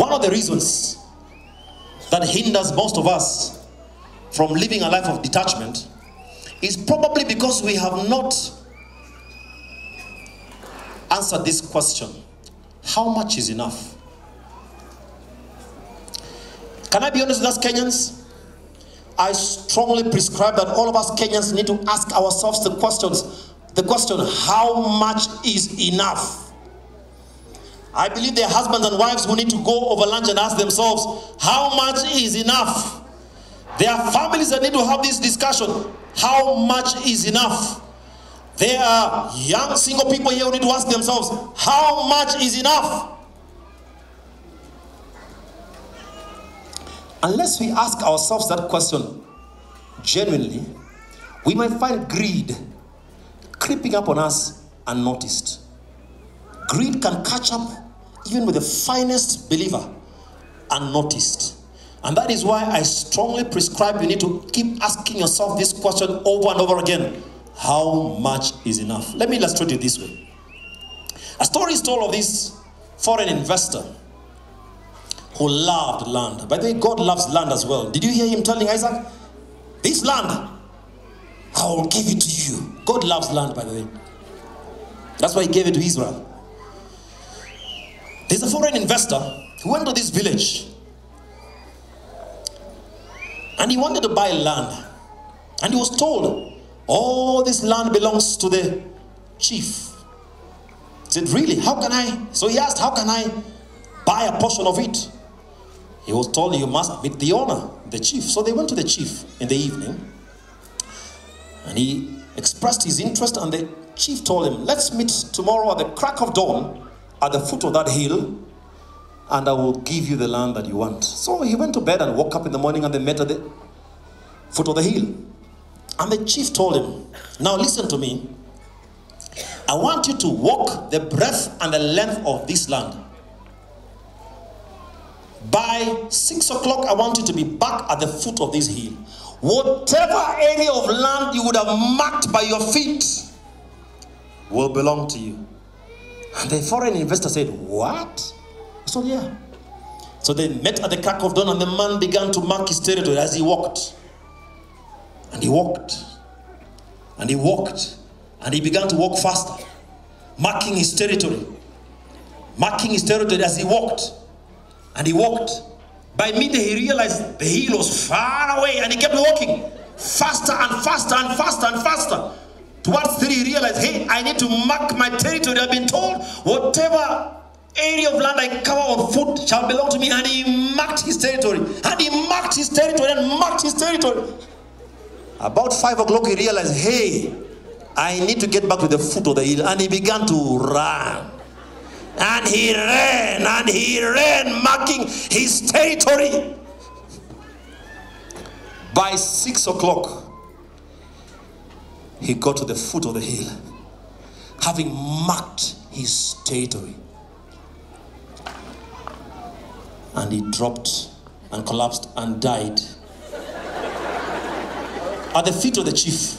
one of the reasons that hinders most of us from living a life of detachment is probably because we have not answered this question: how much is enough? Can I be honest with us Kenyans? I strongly prescribe that all of us Kenyans need to ask ourselves the question, how much is enough? I believe there are husbands and wives who need to go over lunch and ask themselves, how much is enough? There are families that need to have this discussion, how much is enough? There are young single people here who need to ask themselves, how much is enough? Unless we ask ourselves that question genuinely, we might find greed creeping up on us unnoticed. Greed can catch up even with the finest believer unnoticed. And that is why I strongly prescribe you need to keep asking yourself this question over and over again. How much is enough? Let me illustrate it this way. A story is told of this foreign investor who loved land. By the way, God loves land as well. Did you hear him telling Isaac, this land, I will give it to you. God loves land, by the way. That's why he gave it to Israel. There's a foreign investor who went to this village and he wanted to buy land. And he was told, all this land belongs to the chief. He said, really? How can I? So he asked, how can I buy a portion of it? He was told, you must meet the owner, the chief. So they went to the chief in the evening. And he expressed his interest, and the chief told him, let's meet tomorrow at the crack of dawn at the foot of that hill, and I will give you the land that you want. So he went to bed and woke up in the morning, and they met at the foot of the hill. And the chief told him, now listen to me. I want you to walk the breadth and the length of this land. By 6 o'clock, I want you to be back at the foot of this hill. Whatever area of land you would have marked by your feet will belong to you. And the foreign investor said, what? So yeah. So they met at the crack of dawn, and the man began to mark his territory as he walked. And he walked. And he walked. And he began to walk faster, marking his territory. Marking his territory as he walked. And he walked. By midday, he realized the hill was far away, and he kept walking faster and faster and faster and faster. Towards 3, he realized, hey, I need to mark my territory. I've been told whatever area of land I cover on foot shall belong to me. And he marked his territory. And he marked his territory and marked his territory. About 5 o'clock, he realized, hey, I need to get back to the foot of the hill. And he began to run. And he ran, marking his territory. By 6 o'clock, he got to the foot of the hill, having marked his territory. And he dropped and collapsed and died at the feet of the chief.